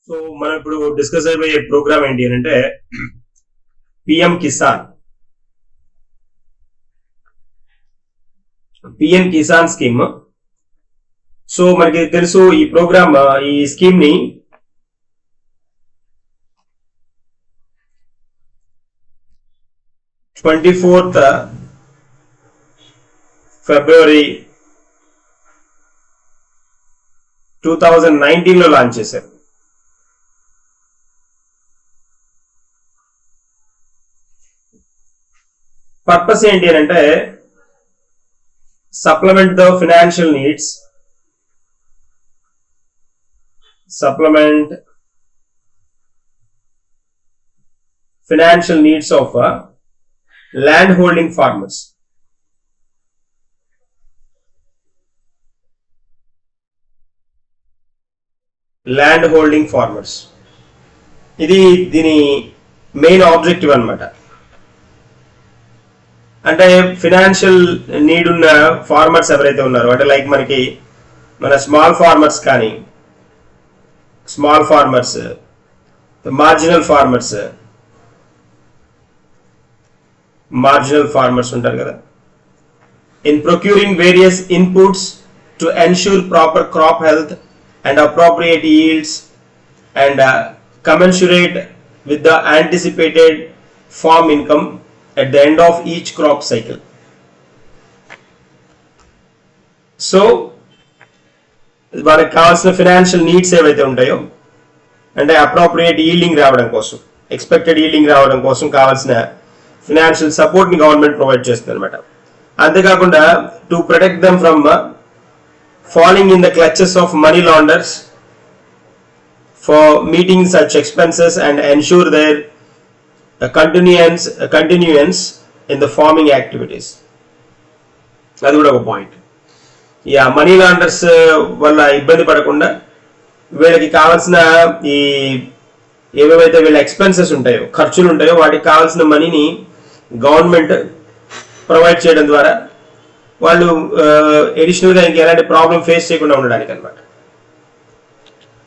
So మనం ఇప్పుడు discuss అయిపోయే ప్రోగ్రామ్ ఏంటి అంటే PM Kisan. PM Kisan scheme. So మనకి తెలుసు ఈ ప్రోగ్రామ్, ఈ స్కీమ్ ని 24th February 2019 లో లాంచ్ చేశారు. పర్పస్ ఏంటి అని అంటే supplement the financial needs of land holding farmers. ఇది దీని మెయిన్ ఆబ్జెక్టివ్ అన్నమాట. అంటే ఫినాన్షియల్ నీడ్ ఉన్న ఫార్మర్స్ ఎవరైతే ఉన్నారో, అంటే లైక్ మనకి మన స్మాల్ ఫార్మర్స్ కానీ, స్మాల్ ఫార్మర్స్, మార్జినల్ ఫార్మర్స్ ఉంటారు కదా, in procuring various inputs to ensure proper crop health and appropriate yields and commensurate with the anticipated farm income at the end of each crop cycle. So మనకు కావాల్సిన financial needs ఏవైతే ఉంటాయో, అంటే appropriate yielding రావడం కోసం, expected yielding రావడం కోసం కావాల్సిన ఫినాన్షియల్ సపోర్ట్ ని గవర్నమెంట్ ప్రొవైడ్ చేస్తుంది అనమాట. అంతేకాకుండా to protect them from falling in the clutches of money launderers for meeting such expenses and ensure their continuance in the farming activities. అది కూడా ఒక పాయింట్. యా, మనీ లాండర్స్ వల్ల ఇబ్బంది పడకుండా వీళ్ళకి కావాల్సిన ఈ ఏవేవైతే వీళ్ళ ఎక్స్పెన్సెస్ ఉంటాయో, ఖర్చులు ఉంటాయో, వాటికి కావాల్సిన మనీని గవర్నమెంట్ ప్రొవైడ్ చేయడం ద్వారా వాళ్ళు ఎడిషనల్ గా ఎలాంటి ప్రాబ్లం ఫేస్ చేయకుండా ఉండడానికి అనమాట.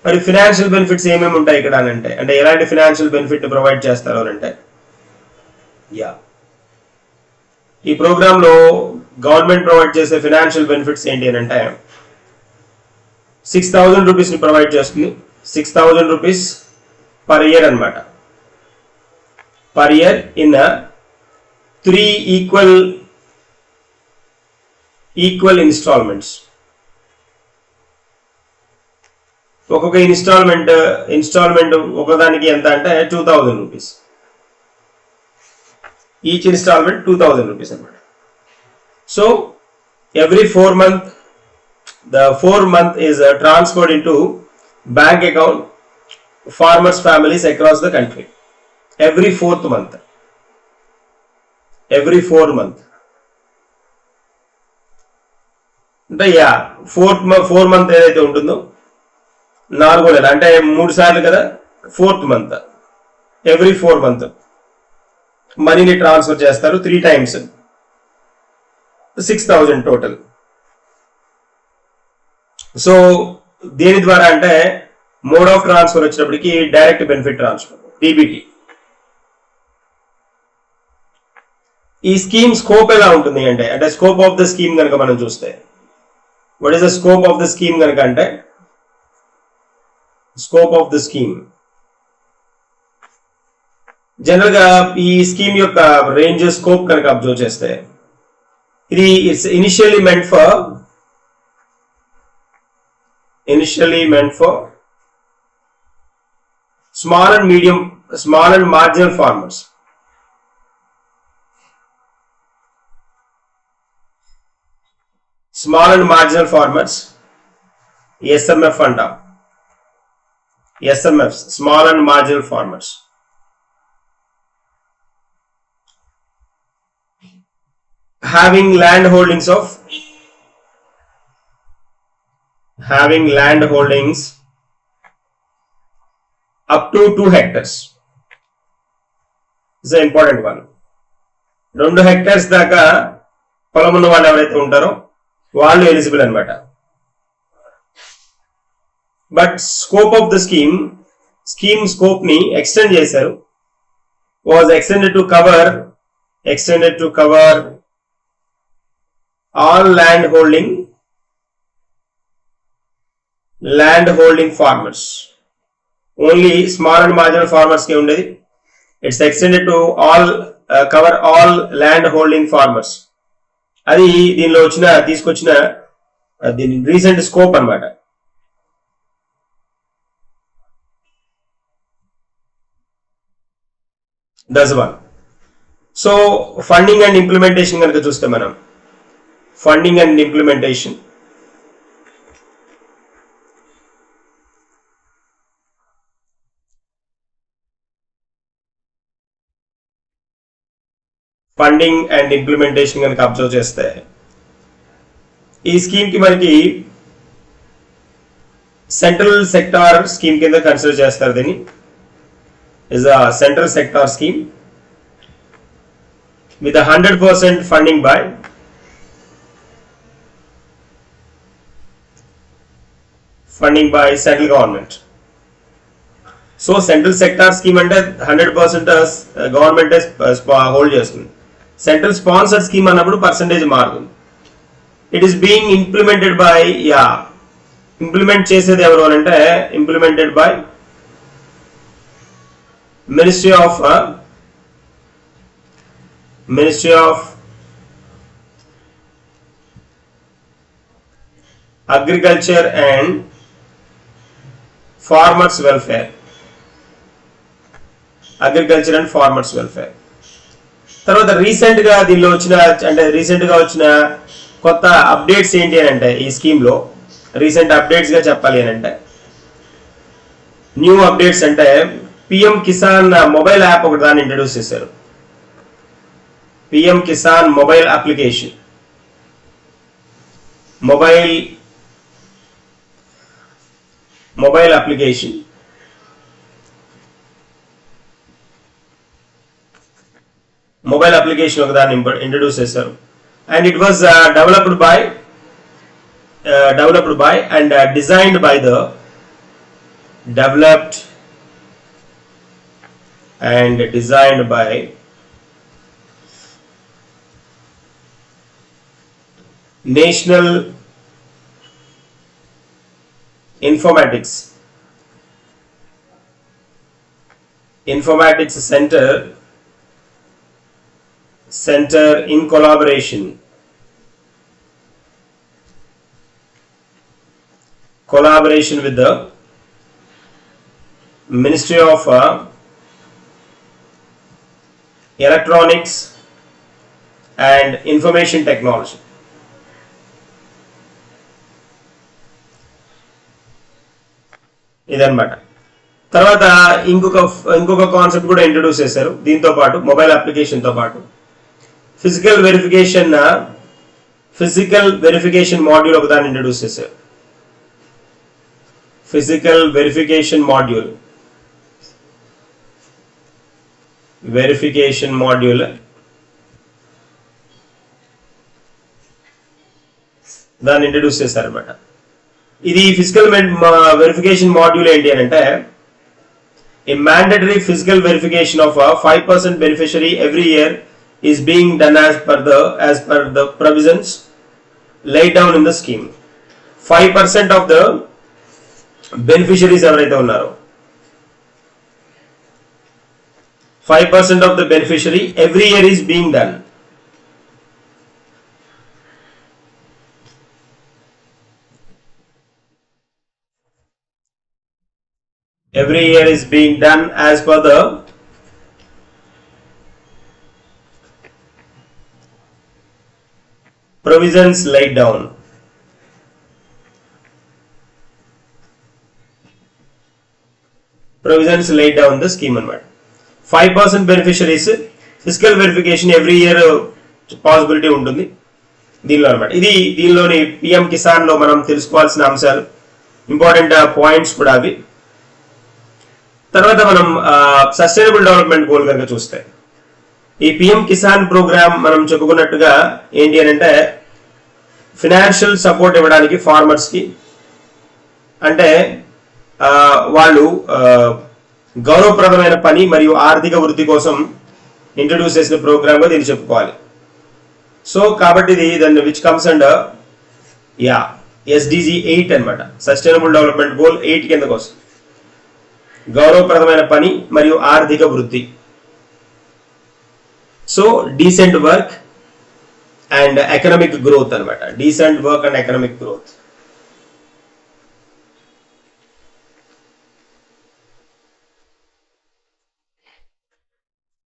మరి ఫినాన్షియల్ బెనిఫిట్స్ ఏమేమి ఉంటాయి ఇక్కడ అని అంటే ఎలాంటి ఫినాన్షియల్ బెనిఫిట్ ప్రొవైడ్ చేస్తారు అని అంటే, యా, ఈ ప్రోగ్రామ్ లో గవర్నమెంట్ ప్రొవైడ్ చేసే ఫినాన్షియల్ బెనిఫిట్స్ ఏంటి అని అంటే 6,000 రూపీస్ ని ప్రొవైడ్ చేస్తుంది. 6,000 రూపీస్ పర్ ఇయర్ అనమాట. Per year in 3 equal installments. ఒక్కొక్క ఇన్స్టాల్మెంట్ ఒకదానికి ఎంత అంటే 2,000 రూపీస్. ఈచ్ ఇన్స్టాల్మెంట్ 2,000 రూపీస్ అనమాట. So every 4 month the 4 month is transferred into bank account farmers families across the country. Every 4th month. అంటే yeah, 4 month ఏదైతే ఉంటుందో, 4వ నెల అంటే 3 సార్లు కదా, 4th month, ఎవ్రీ 4 month మనీని ట్రాన్స్ఫర్ చేస్తారు. 3 times 6,000 టోటల్. సో దేని ద్వారా అంటే మోడ్ ఆఫ్ ట్రాన్స్ఫర్ వచ్చినప్పటికి డైరెక్ట్ బెనిఫిట్ ట్రాన్స్ఫర్, డిబిటి. ఈ స్కీమ్ స్కోప్ ఎలా ఉంటుంది అంటే స్కోప్ ఆఫ్ ద స్కీమ్ కనుక మనం చూస్తే, what is the scope of the scheme కనుక అంటే, scope of the scheme general గా ఈ స్కీమ్ యొక్క రేంజ్ స్కోప్ కనుక అబ్జర్వ్ చేస్తే, ఇది it's initially meant for small and marginal farmers. Small and marginal farmers, SMF అంటాం. SMFs, small and marginal farmers. Having land holdings up to 2 hectares. This is an important one. 2 hectares దాకా పొలం ఉన్న వాళ్ళు ఎవరైతే ఉంటారో వాళ్ళు ఎలిజిబుల్ అనమాట. But scope of the scheme scheme scope ని ఎక్స్టెండ్ చేశారు. Was extended to cover all land holding farmers. Only small and marginal farmers కి ఉండేది. It's extended to cover all land holding farmers. అది దీనిలో తీసుకొచ్చిన దీని రీసెంట్ స్కోప్ అన్నమాట. That's one. So funding and implementation కనుక చూస్తే మనం ఫండింగ్ అండ్ ఇంప్లిమెంటేషన్, కనుక అబ్జర్వ్ చేస్తే ఈ స్కీమ్ కి మనకి సెంట్రల్ సెక్టార్ స్కీమ్ కింద కన్సిడర్ చేస్తారు. దీన్ని is a central sector scheme with 100% funding by central government. So central sector scheme అంటే 100% గవర్నమెంట్ హోల్డ్ చేస్తుంది. సెంట్రల్ స్పాన్సర్డ్ స్కీమ్ అన్నప్పుడు పర్సంటేజ్ మారుతుంది. It is being implemented by implement చేసేది ఎవరు అని అంటే implemented by Ministry of Agriculture and Farmers Welfare. తర్వాత recent గా వచ్చిన కొత్త అప్డేట్స్ ఏంటి అని అంటే ఈ స్కీమ్ లో రీసెంట్ అప్డేట్స్ గా చెప్పాలి అని అంటే న్యూ అప్డేట్స్ అంటే పిఎం కిసాన్ మొబైల్ యాప్ ఒకటి దాన్ని ఇంట్రడ్యూస్ చేశారు. PM Kisan mobile application. Mobile application ఒక దాన్ని ఇంట్రడ్యూస్ చేశారు. And it was developed by and designed by the National Informatics Center in collaboration with the Ministry of Electronics and Information Technology. ఇదన్నమాట. తర్వాత ఇంకొక concept కూడా ఇంట్రడ్యూస్ చేశారు. దీంతో పాటు మొబైల్ అప్లికేషన్ తో పాటు ఫిజికల్ వెరిఫికేషన్ మాడ్యూల్ ఒక దాన్ని ఇంట్రడ్యూస్ చేశారు. ఫిజికల్ వెరిఫికేషన్ మాడ్యూల్ దాన్ని ఇంట్రడ్యూస్ చేశారన్నమాట. ఇది ఫిజికల్ వెరిఫికేషన్ మాడ్యూల్ ఏంటి అని అంటే a mandatory physical verification of a 5% beneficiary every year is being done as per the provisions laid down in the scheme. 5% of the beneficiaries ఎవరైతే ఉన్నారో 5% of the beneficiary every year is being done. Every year is being done as per the provisions laid down. The scheme అన్నమాట. 5% beneficiaries physical verification every year possibility ఉంటుంది దీనిలో అన్నమాట. ఇది దీనిలోని PM Kisan లో మనం తెలుసుకోవాల్సిన అంశాలు, ఇంపార్టెంట్ పాయింట్స్ కూడా అవి. తర్వాత మనం సస్టైనబుల్ డెవలప్మెంట్ గోల్ కనుక చూస్తే ఈ పిఎం కిసాన్ ప్రోగ్రామ్ మనం చెప్పుకున్నట్టుగా ఏంటి అని అంటే ఫినాన్షియల్ సపోర్ట్ ఇవ్వడానికి ఫార్మర్స్ కి. అంటే వాళ్ళు గౌరవప్రదమైన పని మరియు ఆర్థిక వృద్ధి కోసం ఇంట్రడ్యూస్ చేసిన ప్రోగ్రామ్ గా దీన్ని చెప్పుకోవాలి. సో కాబట్టి ఇది దాన్ని విచ్ కమ్స్ అండర్ SDG 8 అన్నమాట. సస్టైనబుల్ డెవలప్మెంట్ గోల్ 8 కిందకు వస్తుంది. గౌరవప్రదమైన పని మరియు ఆర్థిక వృద్ధి. So decent work and economic growth అన్నమాట. Decent work and economic growth.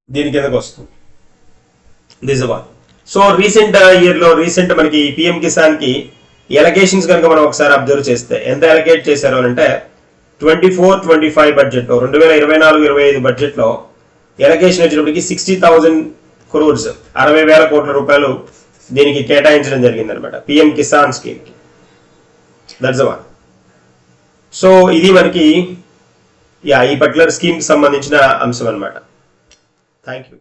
దీని కిందకు వస్తుంది. This one. So recent year లో మనకి పిఎం కిసాన్ కి ఎలకేషన్స్ కనుక మనం ఒకసారి అబ్జర్వ్ చేస్తే ఎంత ఎలకేట్ చేశారు అంటే 24-25 బడ్జెట్ లో 2024-25 బడ్జెట్ లో ఎలకేషన్ వచ్చేటప్పటికి 60,000 crores 60,000 కోట్ల రూపాయలు దీనికి కేటాయించడం జరిగింది అనమాట, పిఎం కిసాన్ స్కీమ్ కి. That's one. సో ఇది మనకి ఈ పర్టికులర్ స్కీమ్ కి సంబంధించిన అంశం అనమాట. Thank you.